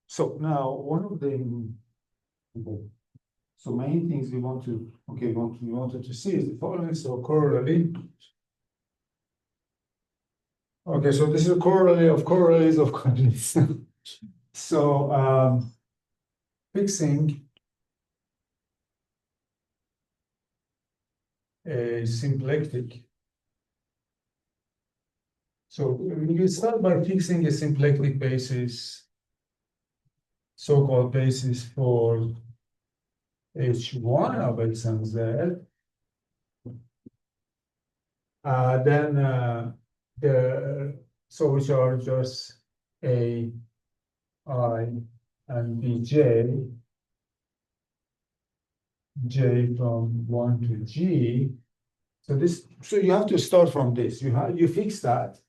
So now one of the main things we wanted to see is the following. So corollary. Okay, so this is a corollary of corollarys of corolaries. So fixing a symplectic. So we start by fixing a symplectic basis, so-called basis for H1 of X and Z. Then which are just A, I, and Bj, J from 1 to G. So you have to start from this. You fix that.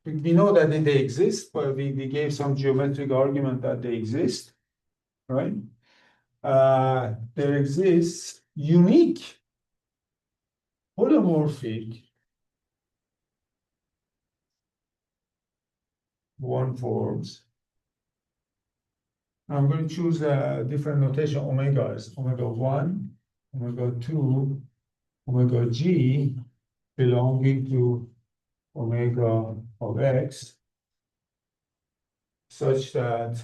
We know that they exist, but we gave some geometric argument that they exist, right? There exists unique holomorphic one forms. I'm going to choose a different notation omegas, omega 1, omega 2, omega G belonging to omega of X, such that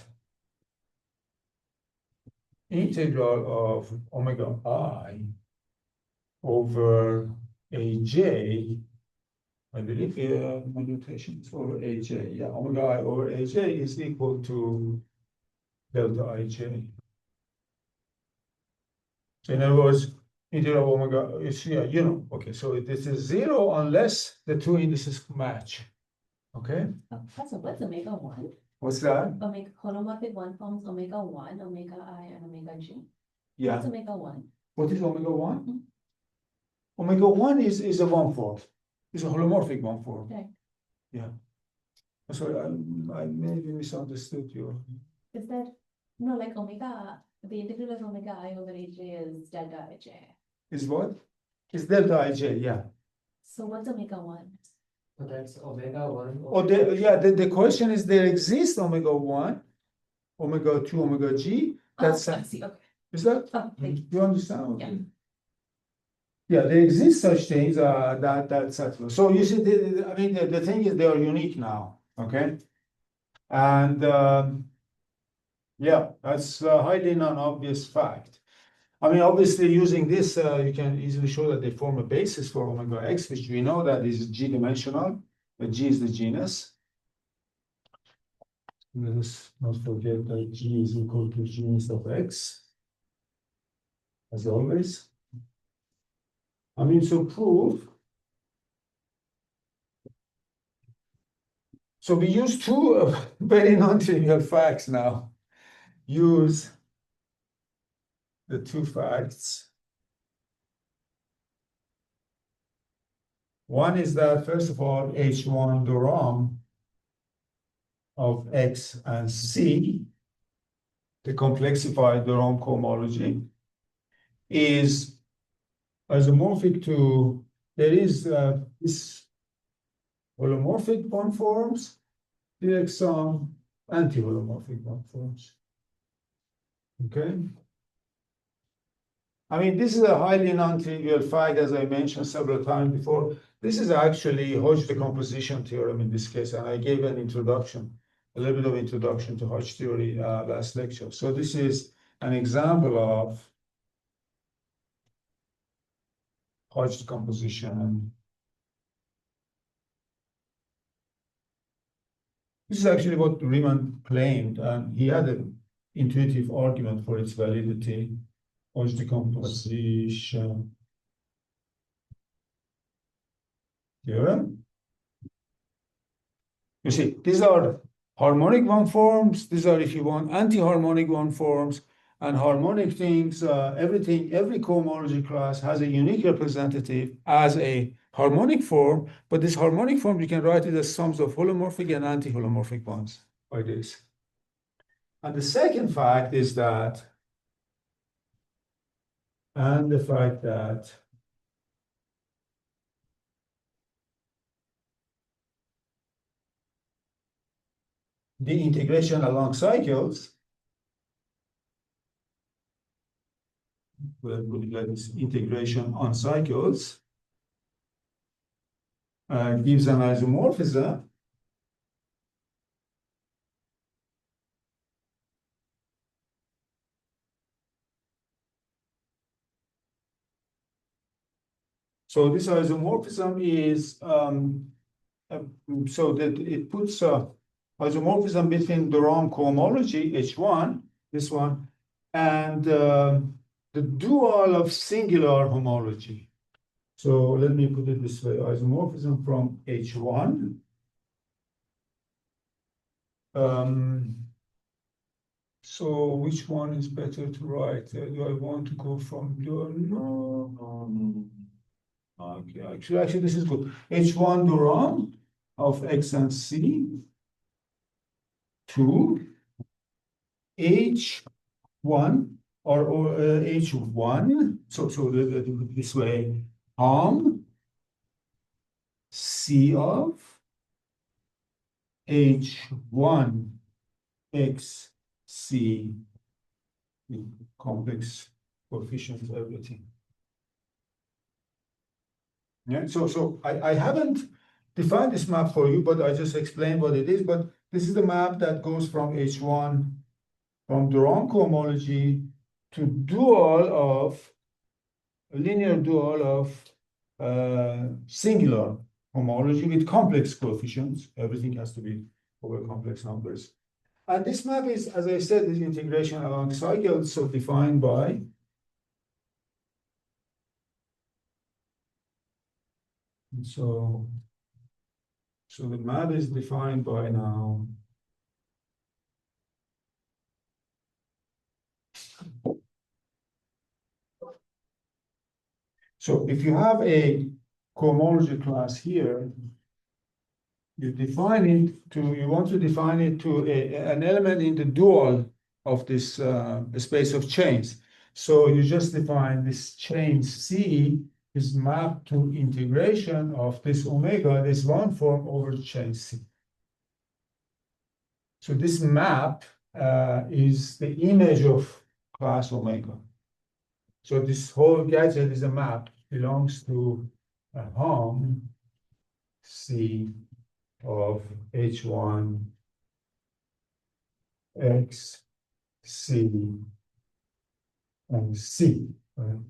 integral of omega I over AJ, I believe my notation is over AJ. Yeah, omega I over AJ is equal to delta IJ. So in other words, integral of omega is here, okay, so this is 0 unless the two indices match. Okay? So what's omega 1? What's that? Omega holomorphic one forms omega 1, omega I, and omega G. Yeah. What's omega 1? What is omega 1? Omega 1 is a one form. It's a holomorphic one form. Okay. Yeah. Sorry, I maybe misunderstood you. Is that, no, like omega, the integral of omega I over AJ is delta IJ. Is what? It's delta IJ, yeah. So what's omega 1? So that's omega 1. Oh, the question is there exists omega 1, omega 2, omega G. That's I see, okay. Is that? Oh, thank you. You understand? Yeah. Yeah, there exist such things that's settled. So you see, the thing is they are unique now, okay? And yeah, that's a highly non-obvious fact. I mean, obviously, using this, you can easily show that they form a basis for omega X, which we know that is G-dimensional, but G is the genus. Let us not forget that G is equal to genus of X, as always. I mean, so prove. So we use two very non-trivial facts now. Use the two facts. One is that, first of all, H1 Durham of X and C, the complexified Durham cohomology, is isomorphic to, there is this holomorphic bond forms, there are some anti-holomorphic bond forms. Okay? I mean, this is a highly non-trivial fact, as I mentioned several times before. This is actually Hodge decomposition theorem in this case, and I gave an introduction, a little bit of introduction to Hodge theory last lecture. So this is an example of Hodge decomposition. This is actually what Riemann claimed, and he had an intuitive argument for its validity. Hodge decomposition theorem. You see, these are harmonic one forms. These are, if you want, anti-harmonic one forms. And harmonic things, every cohomology class has a unique representative as a harmonic form, but this harmonic form, you can write it as sums of holomorphic and anti-holomorphic bonds, like this. And the second fact is that, the integration along cycles, we'll put it like this, integration on cycles, gives an isomorphism. So this isomorphism is so that it puts isomorphism between the Rom cohomology H1, this one, and the dual of singular homology. So let me put it this way: isomorphism from H1. So which one is better to write? Do I want to go from no. Okay, actually, this is good. H1 Duran of X and C to H1 or H1. So this way, C of H1 X C complex coefficients, everything. Yeah, so I haven't defined this map for you, but I just explained what it is. But this is the map that goes from H1, from the Rom cohomology to linear dual of singular homology with complex coefficients. Everything has to be over complex numbers. And this map is, as I said, is integration along cycles, so defined by so the map is defined by now. So if you have a cohomology class here, you want to define it to an element in the dual of this space of chains. So you just define this chain C is mapped to integration of this omega, this one form over chain C. So this map is the image of class omega. So this whole gadget is a map, belongs to a home C of H1 X C and C. Right?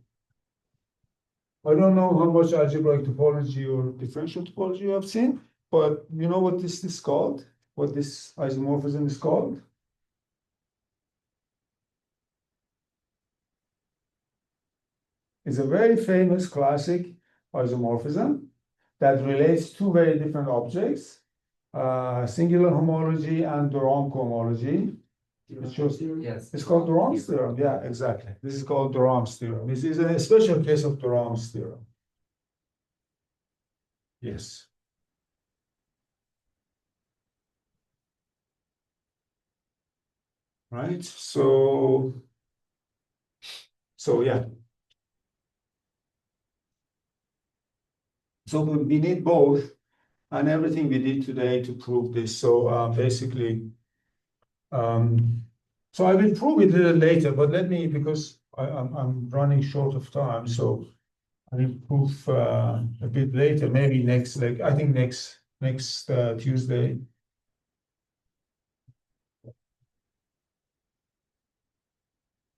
I don't know how much algebraic topology or differential topology you have seen, but you know what this is called? What this isomorphism is called? It's a very famous classic isomorphism that relates two very different objects, singular homology and de Rham cohomology. Yes. It's called de Rham's theorem. Yeah, exactly. This is called de Rham's theorem. This is a special case of de Rham's theorem. Yes. Right. So yeah. So we need both, and everything we did today to prove this. So basically, so I will prove it a little later, but let me, because I'm running short of time, so I will prove a bit later, maybe next, like I think next Tuesday.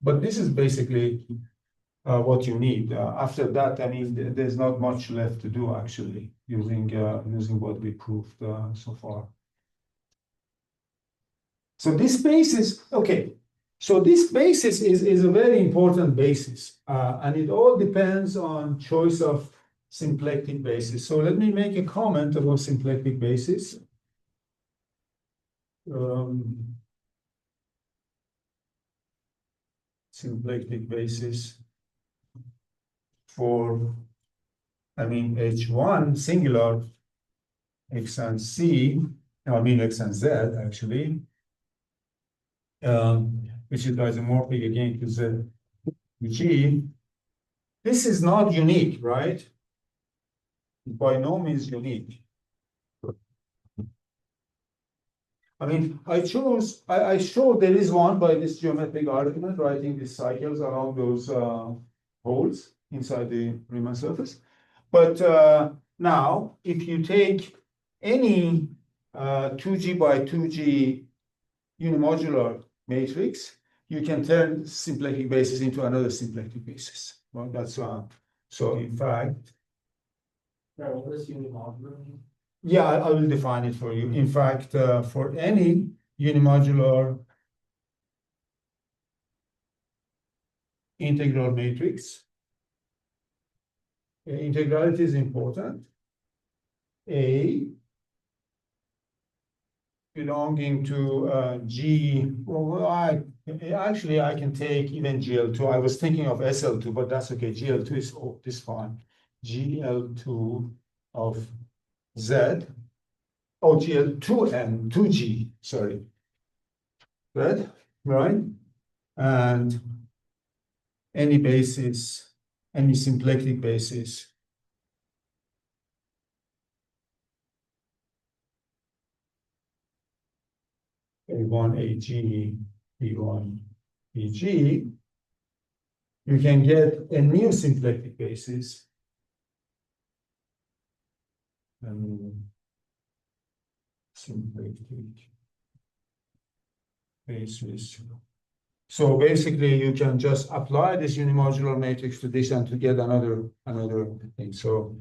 But this is basically what you need. After that, I mean, there's not much left to do actually, using what we proved so far. So this basis, okay. So this basis is a very important basis, and it all depends on choice of symplectic basis. So let me make a comment about symplectic basis. Symplectic basis for, I mean, H1 singular X and C, I mean X and Z actually, which is isomorphic again to Z to G. This is not unique, right? By no means unique. I mean, I showed there is one by this geometric argument, writing these cycles along those holes inside the Riemann surface. But now, if you take any 2G by 2G unimodular matrix, you can turn symplectic basis into another symplectic basis. Well, that's so in fact. What is unimodular mean? Yeah, I will define it for you. In fact, for any unimodular integral matrix, integrality is important. A belonging to G, well, I can take even GL2. I was thinking of SL2, but that's okay. GL2 is fine. GL2 of Z, GL2N, 2G, sorry. Right? And any basis, any symplectic basis A1, AG, B1, BG, you can get a new symplectic basis. Symplectic basis. So basically, you can just apply this unimodular matrix to this and to get another thing. So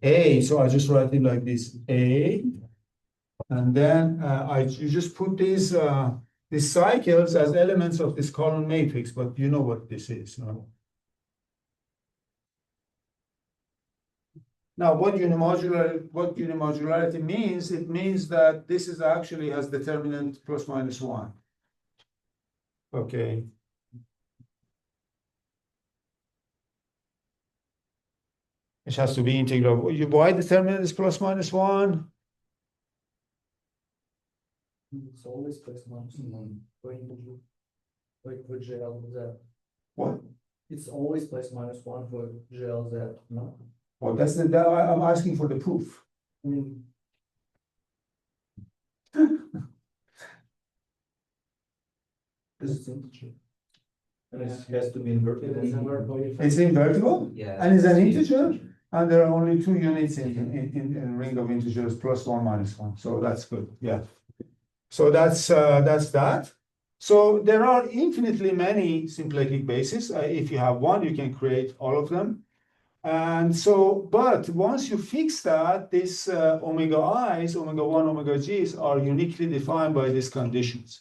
A. So I just write it like this: A, and then you just put these cycles as elements of this column matrix. But you know what this is, no? Now, what unimodularity means? It means that this is actually has determinant plus minus one. Okay. It has to be integral. Why determinant is plus minus one? It's always plus minus one. Like for GLZ. What? It's always plus minus one for GLZ, no? Well, I'm asking for the proof. I mean. This is integer. And it has to be invertible. It's invertible? Yeah. And it's an integer? And there are only two units in a ring of integers, plus one, minus one. So that's good, yeah. So that's that. So there are infinitely many symplectic bases. If you have one, you can create all of them. And so, but once you fix that, this omega i's, omega 1, omega g's are uniquely defined by these conditions.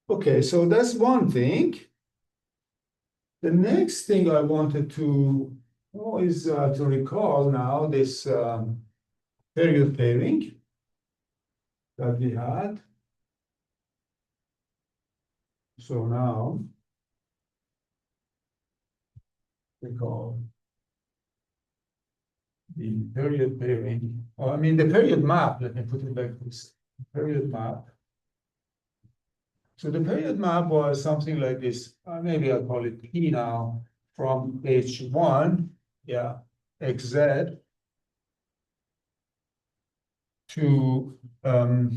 Okay, so that's one thing. The next thing I wanted to is to recall now this period pairing that we had. So now, recall the period pairing, or I mean the period map, let me put it like this, period map. So the period map was something like this, maybe I'll call it P now, from H1, yeah, XZ to, to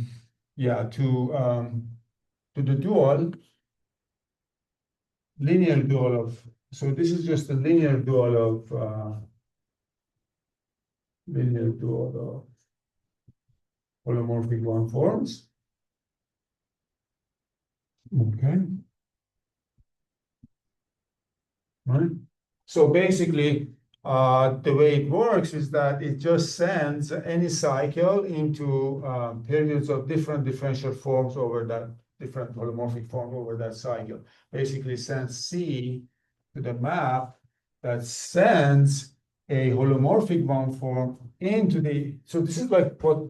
the dual, linear dual of, so this is just a linear dual of holomorphic one forms. Okay. Right. So basically, the way it works is that it just sends any cycle into periods of different differential forms over that different holomorphic form over that cycle. Basically, sends C to the map that sends a holomorphic one form into the. So this is like what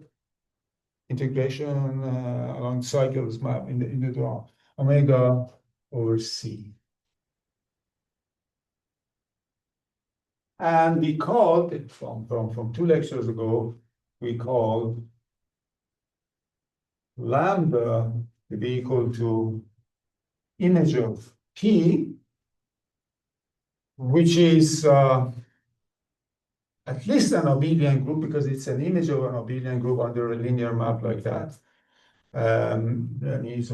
integration along cycles map in the draw. Omega over C. And we called it from 2 lectures ago, we called lambda to be equal to image of P, which is at least an abelian group because it's an image of an abelian group under a linear map like that. That is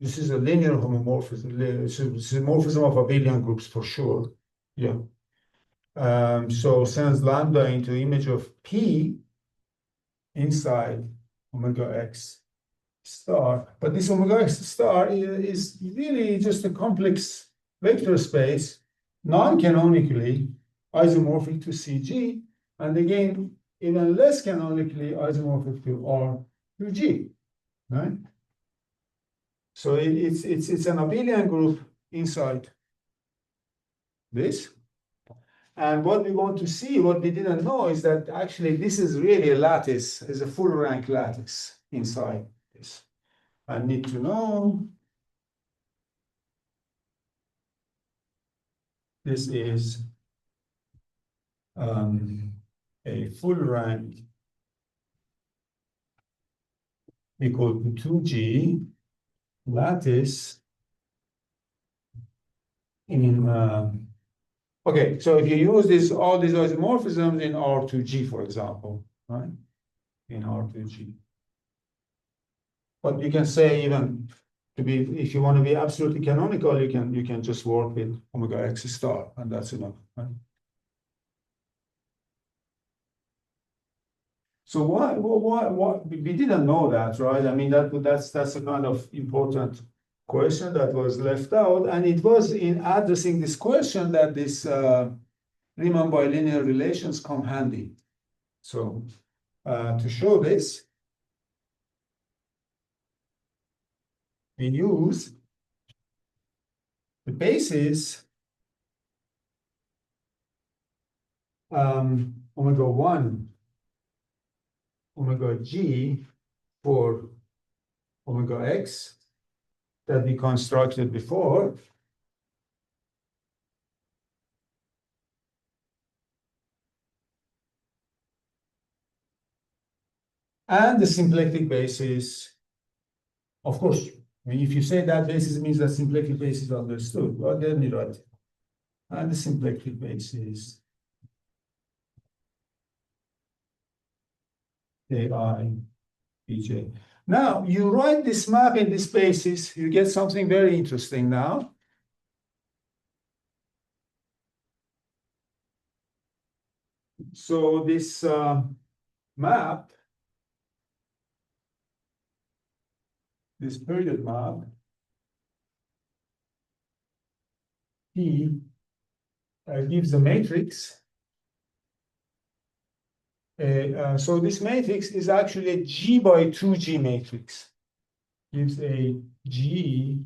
this is a linear homomorphism. It's a morphism of abelian groups for sure. Yeah. So sends lambda into image of P inside omega x star. But this omega x star is really just a complex vector space, non-canonically isomorphic to CG, and again, even less canonically isomorphic to R to G, right? So it's an abelian group inside this. And what we want to see, what we didn't know, is that actually this is really a lattice, is a full rank lattice inside this. I need to know this is a full rank equal to 2G lattice in okay, so if you use all these isomorphisms in R2G, for example, right? In R2G. But you can say even to be, if you want to be absolutely canonical, you can just work with omega x star, and that's enough, right? So why we didn't know that, right? I mean, that's a kind of important question that was left out, and it was in addressing this question that this Riemann bilinear relations come handy. So to show this, we use the basis omega 1 omega g for omega x that we constructed before. And the symplectic basis, of course, I mean, if you say that basis means that symplectic basis is understood, well, then you write it. And the symplectic basis AI Bj. Now, you write this map in this basis, you get something very interesting now. So this map, this period map, P gives a matrix. So this matrix is actually a G by 2G matrix. Gives a G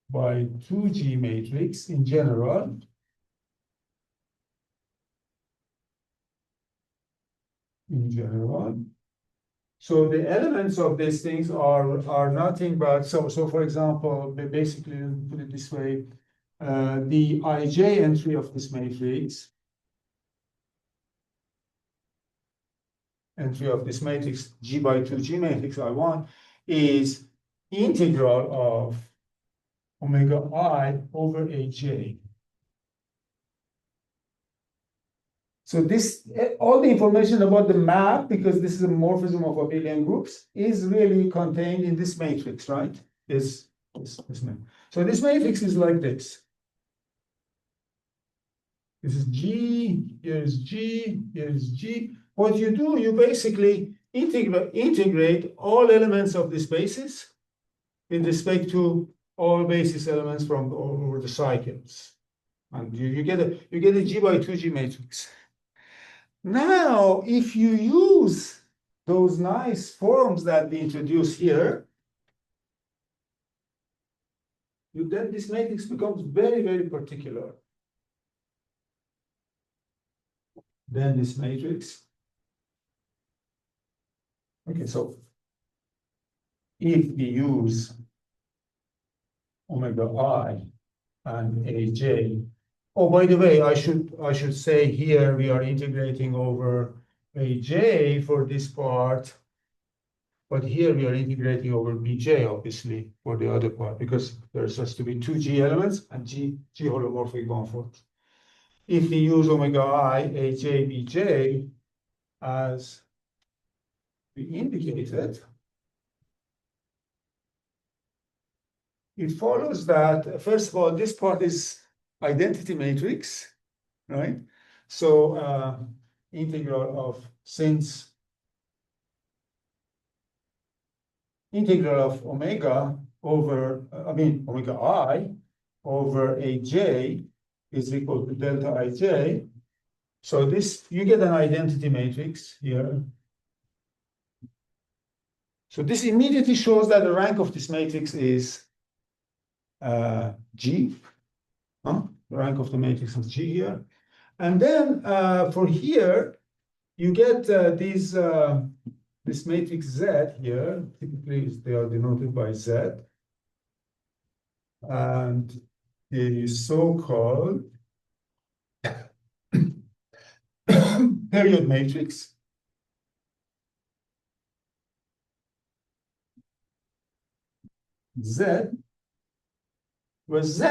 by 2G matrix in general. So the elements of these things are nothing but, so for example, basically, put it this way, the ij entry of this matrix, G by 2G matrix I1, is integral of omega I over aj. So this, all the information about the map, because this is a morphism of abelian groups, is really contained in this matrix, right? This matrix. So this matrix is like this. This is G, here is G, here is G. What you do, you basically integrate all elements of this basis with respect to all basis elements from over the cycles. And you get a G by 2G matrix. Now, if you use those nice forms that we introduced here, then this matrix becomes very, very particular. Then this matrix. Okay, so if we use omega I and aj. Oh, by the way, I should say here we are integrating over aj for this part, but here we are integrating over bj, obviously, for the other part, because there's has to be two G elements and G holomorphic one-fourth. If we use omega I, aj, bj as we indicated, it follows that, first of all, this part is identity matrix, right? So integral of, since integral of omega over, omega I over aj is equal to delta ij. So this, you get an identity matrix here. So this immediately shows that the rank of this matrix is G. The rank of the matrix is G here. And then for here, you get this matrix Z here. Typically, they are denoted by Z. And the so-called period matrix. Z, where Z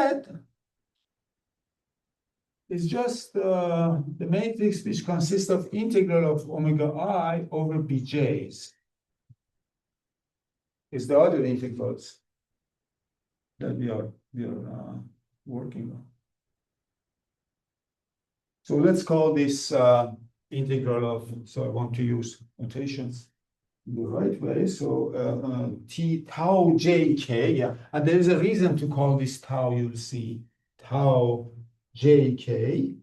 is just the matrix which consists of integral of omega I over bj's. It's the other integrals that we are working on. So let's call this integral of, so I want to use notations in the right way. So T tau jk, yeah. And there is a reason to call this tau, you'll see. Tau jk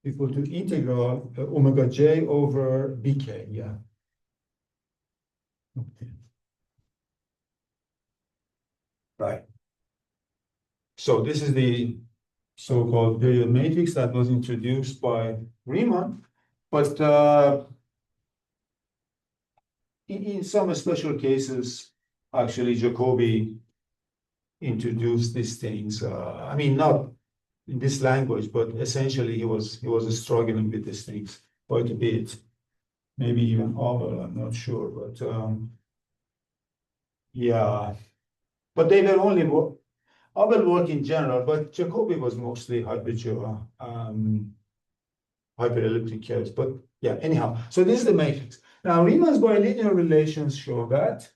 equal to integral omega j over bk, yeah. Okay. Right. So this is the so-called period matrix that was introduced by Riemann, but in some special cases, actually Jacobi introduced these things. Not in this language, but essentially he was struggling with these things quite a bit. Maybe even Abel, I'm not sure, but yeah. But they were only Abel worked in general, but Jacobi was mostly hyperelliptic curves. But yeah, anyhow, so this is the matrix. Now Riemann's bilinear relations show that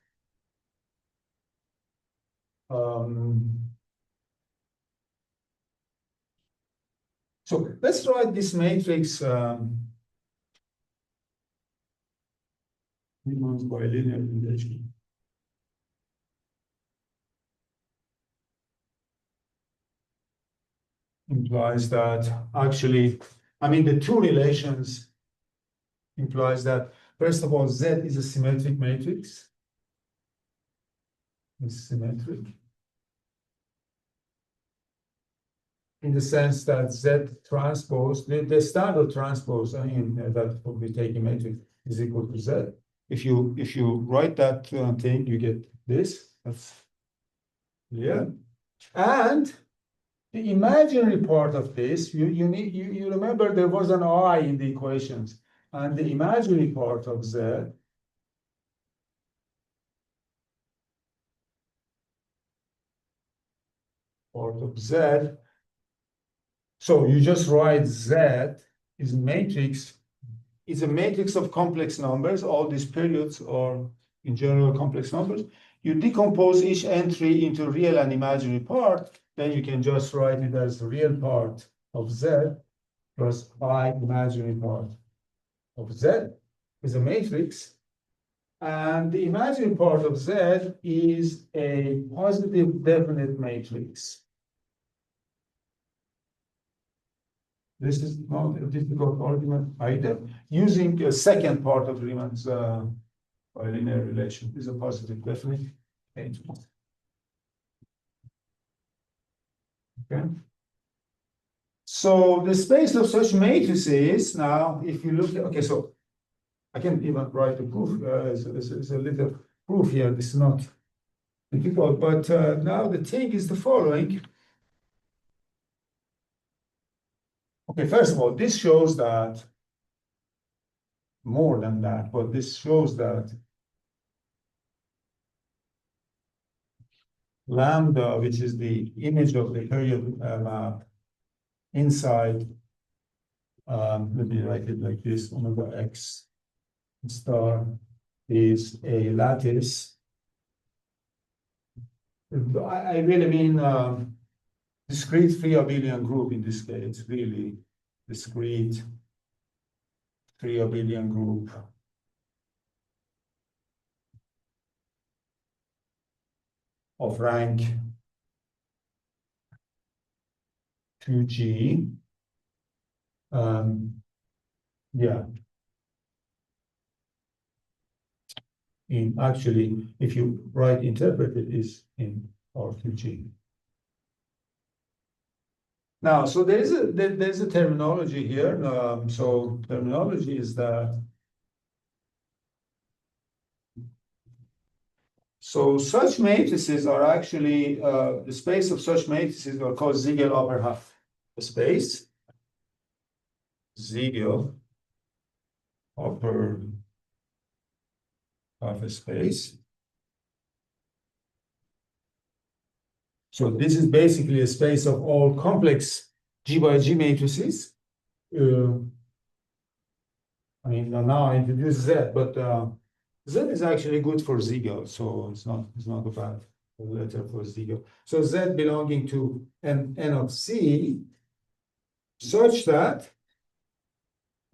so let's write this matrix Riemann's bilinear relation. Implies that actually, the two relations implies that, first of all, Z is a symmetric matrix. It's symmetric. In the sense that Z transpose, the standard transpose, that will be taking matrix is equal to Z. If you write that thing, you get this. That's yeah. And the imaginary part of this, you remember there was an I in the equations, and the imaginary part of Z part of Z. So you just write Z is matrix. It's a matrix of complex numbers. All these periods are in general complex numbers. You decompose each entry into real and imaginary part, then you can just write it as the real part of Z plus I imaginary part of Z is a matrix. And the imaginary part of Z is a positive definite matrix. This is not a difficult argument either. Using a second part of Riemann's bilinear relation is a positive definite matrix. Okay. So the space of such matrices, now, if you look at, okay, so I can even write the proof, there's a little proof here, this is not difficult, but now the thing is the following. Okay, first of all, this shows that, more than that, but this shows that lambda, which is the image of the period map inside, let me write it like this, omega x star is a lattice I really mean discrete free abelian group in this case, really discrete free abelian group of rank 2G. Yeah. In actually, if you write interpret it is in R2G. Now, so there's a terminology here. So terminology is that. So such matrices are actually the space of such matrices are called Ziegel upper half space. Ziegel upper half space. So this is basically a space of all complex G by G matrices. I mean, now I introduce Z, but Z is actually good for Ziegel, so it's not a bad letter for Ziegel. So Z belonging to N of C, such that,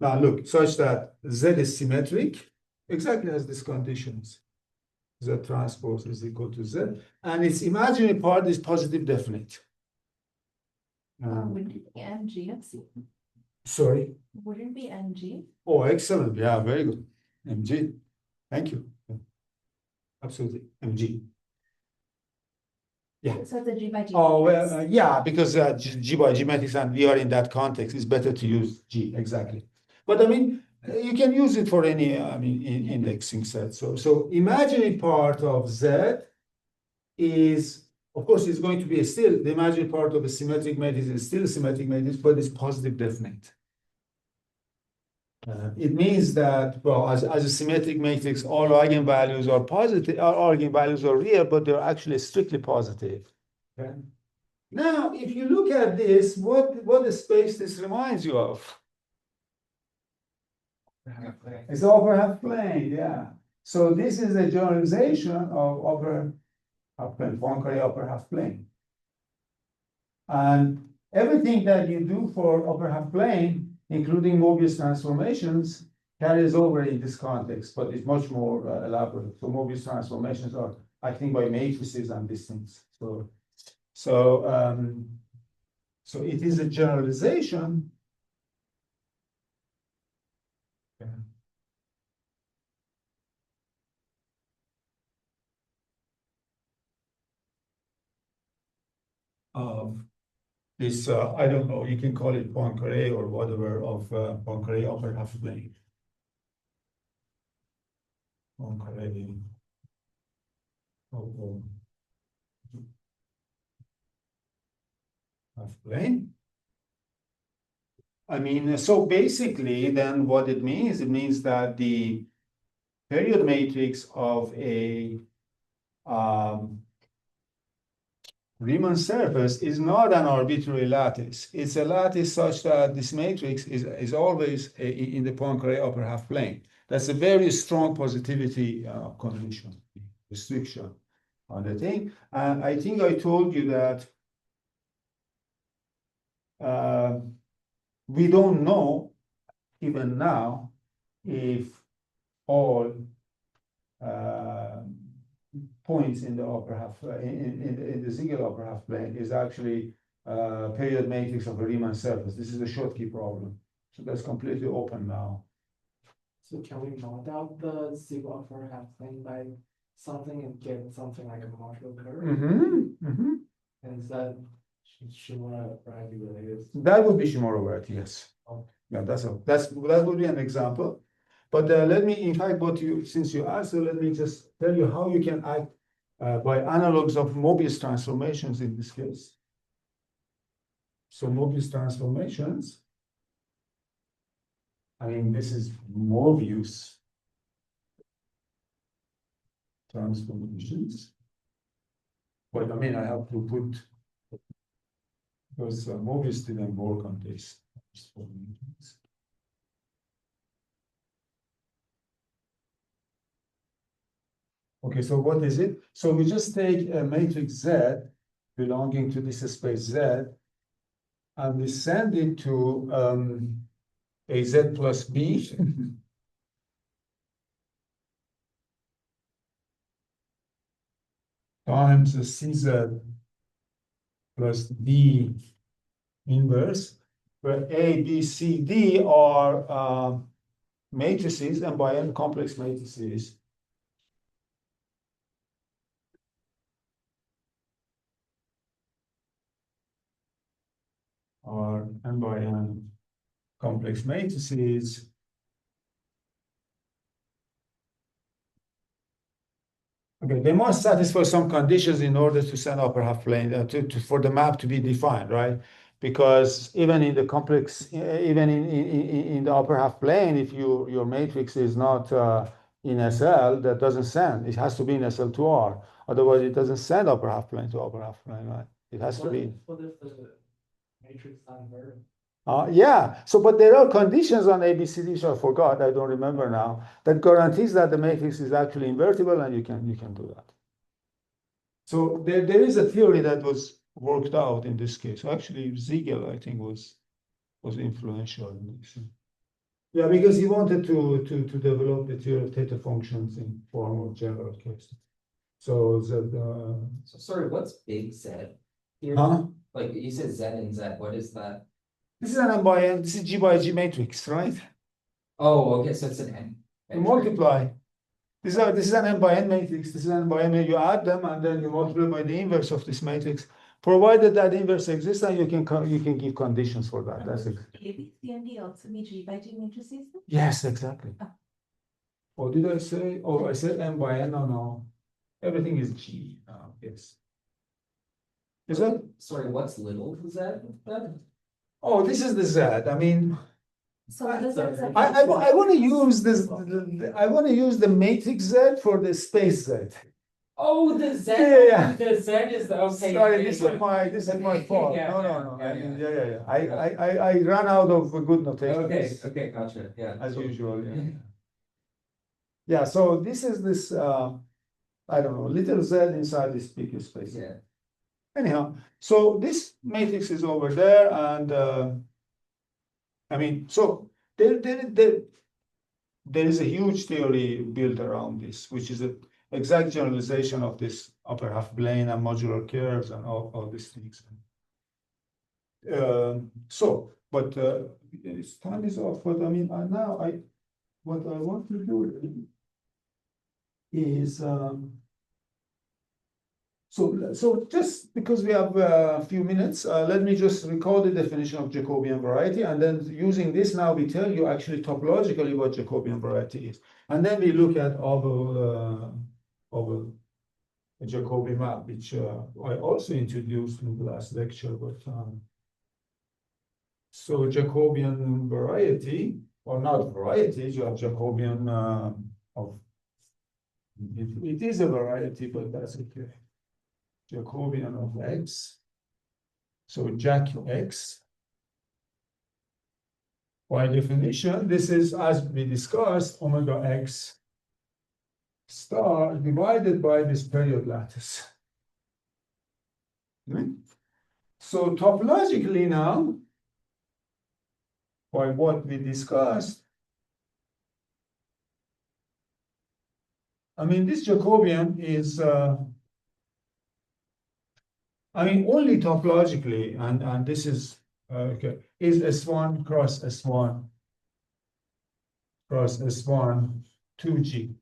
now look, such that Z is symmetric, exactly as these conditions. Z transpose is equal to Z, and its imaginary part is positive definite. Wouldn't it be MG of C? Sorry. Wouldn't it be MG? Oh, excellent. Yeah, very good. MG. Thank you. Absolutely. MG. Yeah. So it's a G by G. Oh, matrix. well, yeah, because G by G matrix and we are in that context, it's better to use G, exactly. But I mean, you can use it for any, indexing set. So imaginary part of Z is, of course, it's going to be still, the imaginary part of a symmetric matrix is still a symmetric matrix, but it's positive definite. It means that, well, as a symmetric matrix, all eigenvalues are positive, all eigenvalues are real, but they're actually strictly positive. Okay. Now, if you look at this, what space this reminds you of? It's upper half plane, yeah. So this is a generalization of upper half plane, Poincare upper half plane. And everything that you do for upper half plane, including Mobius transformations, carries over in this context, but it's much more elaborate. So Mobius transformations are, I think, by matrices and these things. So it is a generalization. Of this, I don't know, you can call it Poincare or whatever of Poincare upper half plane. Poincare. Half plane. I mean, so basically, then what it means that the period matrix of a Riemann surface is not an arbitrary lattice. It's a lattice such that this matrix is always in the Poincare upper half plane. That's a very strong positivity condition, restriction on the thing. And I think I told you that we don't know even now if all points in the upper half in the Ziegel upper half plane is actually period matrix of a Riemann surface. This is a Schottky problem, so that's completely open now. So can we mod out the Ziegel upper half plane by something and get something like a modular curve? And is that Shimura variety related? That would be Shimura variety, yes. Okay. Yeah, that would be an example. But let me, in fact, since you asked, so let me just tell you how you can act by analogs of Mobius transformations in this case. So Mobius transformations, I mean, this is Mobius transformations. But I mean, I have to put, because Mobius didn't work on this. Okay, so what is it? So we just take a matrix Z belonging to this space Z, and we send it to a Z plus B. times the CZ plus D inverse, where A, B, C, D are matrices and by n complex matrices. Are n by n complex matrices. Okay, they must satisfy some conditions in order to send upper half plane for the map to be defined, right? Because even in the complex, even in the upper half plane, if your matrix is not in SL, that doesn't send. It has to be in SL2R. Otherwise, it doesn't send upper half plane to upper half plane, right? It has to be. What if the matrix uninverted? Yeah, so but there are conditions on ABCD, which I forgot, I don't remember now, that guarantees that the matrix is actually invertible, and you can do that. So there is a theory that was worked out in this case. Actually, Ziegel, I think, was influential in this. Yeah, because he wanted to develop the theory of theta functions in form of general cases. So that So sorry, what's big Z here? huh? Like you said Z and Z, what is that? This is an n by n. This is G by G matrix, right? Oh, okay, so it's an N. You multiply. This is an n by n matrix. This is an n by n. You add them and then you multiply by the inverse of this matrix, provided that inverse exists, and you can give conditions for that. That's it. A, B, C, and D also meet G by G matrices? Yes, exactly. Or did I say? Oh, I said n by n. No. Everything is G. Yes. Is that? Sorry, what's little Z then? Oh, this is the Z. I mean, So what does that say? I want to use this. I want to use the matrix Z for the space Z. Oh, the Z. Yeah. The Z is the okay. Sorry, this is my fault. Yeah, No. yeah, I mean, yeah. I ran out of good notation. Okay, gotcha. Yeah. As usual. Yeah. Yeah. So this is this. I don't know, little Z inside this big space. Yeah. Anyhow, so this matrix is over there, and I mean, so there is a huge theory built around this, which is an exact generalization of this upper half plane and modular curves and all these things. But time is off. But I mean, what I want to do is so just because we have a few minutes, let me just recall the definition of Jacobian variety, and then using this now we tell you actually topologically what Jacobian variety is, and then we look at oval Jacobi map, which I also introduced in the last lecture. But so Jacobian variety, or not variety, you have Jacobian of it is a variety, but that's okay. Jacobian of X. So Jac X. By definition, this is, as we discussed, omega X star divided by this period lattice. Right? So topologically now, by what we discussed, I mean, this Jacobian is I mean, only topologically, and this is okay, is S1 cross S1 cross S1 2G.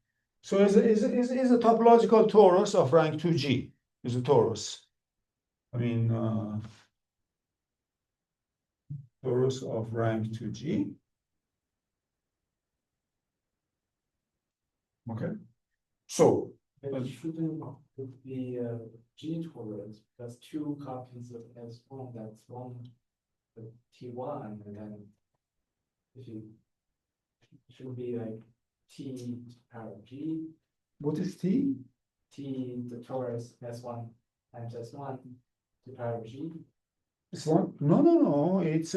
So is a topological torus of rank 2G, is a torus. I mean, torus of rank 2G. Okay. So But shouldn't be G torus, because two copies of S1, that's one T1, and then if you should be like T power G, what is T? T the torus S1 times S1 to power G. S1? No. It's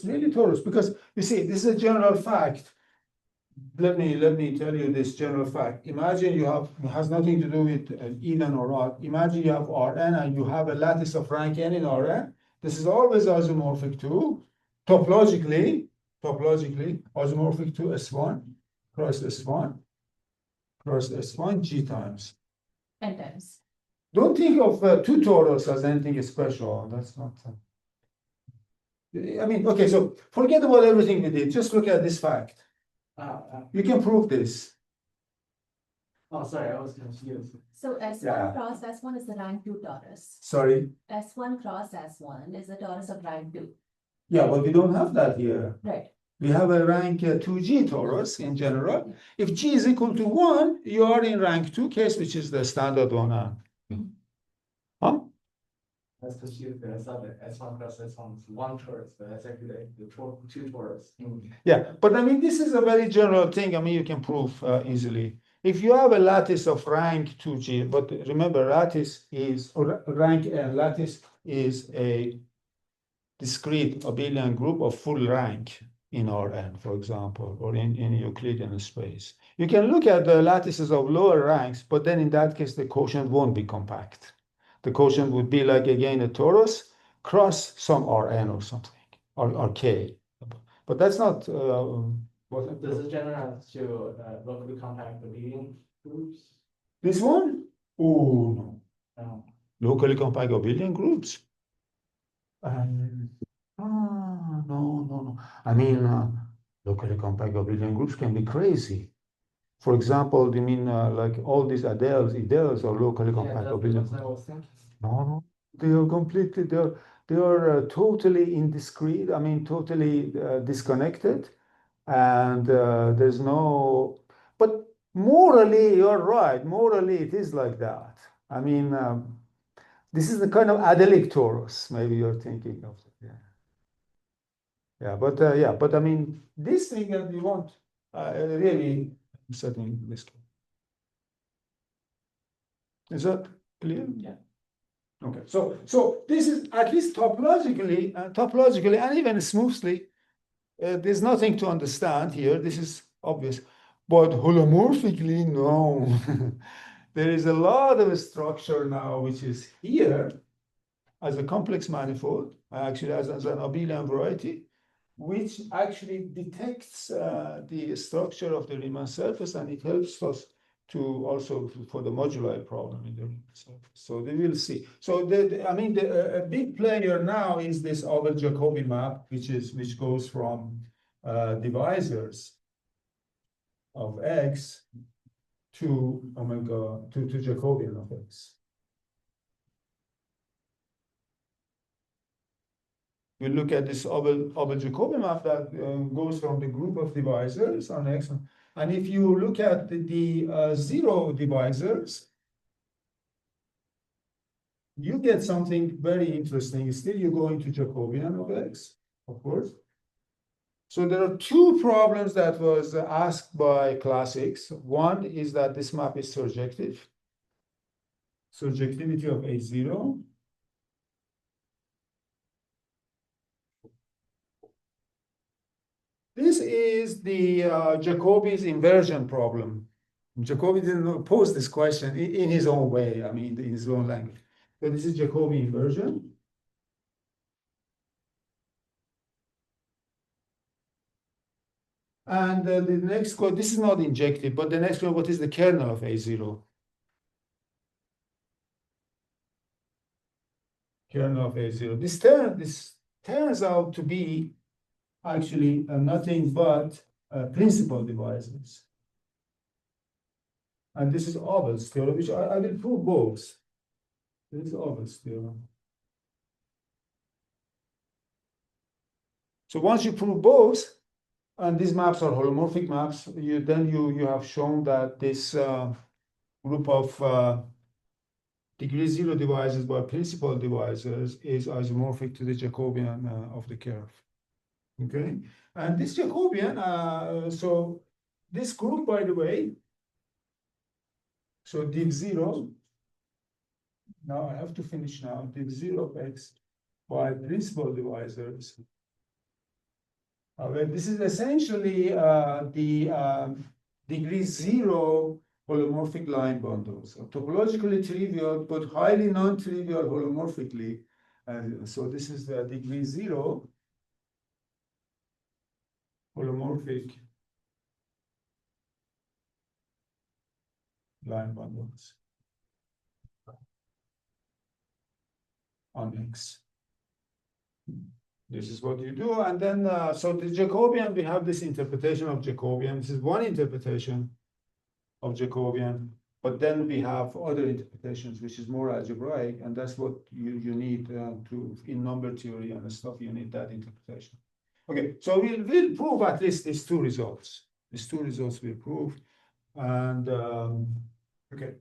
really torus, because you see, this is a general fact let me tell you this general fact. Imagine you have, it has nothing to do with even or odd. Imagine you have Rn and you have a lattice of rank n in Rn. This is always isomorphic to, topologically, isomorphic to S1 cross S1 cross S1 G times. N times. Don't think of two torus as anything special. That's not. I mean, okay, so forget about everything we did. Just look at this fact. You can prove this. Oh, sorry, I was confused. So S1 Yeah. cross S1 is the rank 2 torus. Sorry. S1 cross S1 is the torus of rank 2. Yeah, but we don't have that here. Right. We have a rank 2G torus in general. If G is equal to 1, you are in rank 2 case, which is the standard one. Huh? I was confused there. I saw that S1 cross S1 is one torus, but that's actually two torus. Yeah, but I mean, this is a very general thing. I mean, you can prove easily. If you have a lattice of rank 2G, but remember, lattice is, or rank n, lattice is a discrete abelian group of full rank in Rn, for example, or in Euclidean space. You can look at the lattices of lower ranks, but then in that case, the quotient won't be compact. The quotient would be like, again, a torus cross some Rn or something, or K. But that's not what. Does it generalize to locally compact abelian groups? This one? Oh, no. No. Locally compact abelian groups? No. I mean, locally compact abelian groups can be crazy. For example, you mean like all these ideals are locally compact abelian That's what I groups? was thinking. No, they are completely, they are totally indiscrete, I mean, totally disconnected. And there's no, but morally, you're right. Morally, it is like that. I mean, this is the kind of adelic torus, maybe you're thinking of. Yeah, but I mean, this thing that you want, really setting this. Is that clear? Yeah. Okay, so this is at least topologically, and even smoothly, there's nothing to understand here. This is obvious, but holomorphically, no. There is a lot of structure now, which is here as a complex manifold, actually as an abelian variety, which actually detects the structure of the Riemann surface, and it helps us to also for the moduli problem in the Riemann surface. So we will see. So I mean, a big player now is this Abel-Jacobi map, which goes from divisors of X to omega to Jacobian of X. We look at this Abel-Jacobi map that goes from the group of divisors on X. And if you look at the zero divisors, you get something very interesting. Still, you go into Jacobian of X, of course. So there are two problems that was asked by classics. One is that this map is surjective. Surjectivity of A0. This is the Jacobi's inversion problem. Jacobi didn't pose this question in his own way, I mean, in his own language. So this is Jacobi inversion. And the next quote, this is not injective, but the next one, what is the kernel of A0? Kernel of A0. This turns out to be actually nothing but principal divisors. And this is Abel's theorem, which I will prove both. This is Abel's theorem. So once you prove both, and these maps are holomorphic maps, then you have shown that this group of degree 0 divisors by principal divisors is isomorphic to the Jacobian of the curve. Okay, and this Jacobian, so this group, by the way, so div 0, now I have to finish now, div 0 of X by principal divisors Well, this is essentially the degree zero holomorphic line bundles, so topologically trivial but highly non-trivial holomorphically. So this is the degree zero holomorphic line bundles on X. This is what you do, and then so the Jacobian, we have this interpretation of Jacobian. This is one interpretation of Jacobian, but then we have other interpretations, which is more algebraic, and that's what you need to in number theory and stuff. You need that interpretation. Okay, so we'll prove at least these two results. These two results we'll prove, and okay.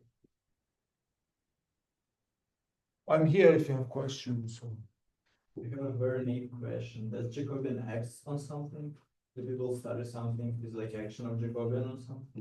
I'm here if you have questions. We have a very neat question. Does Jacobian act on something? The people study something is like action of Jacobian or something?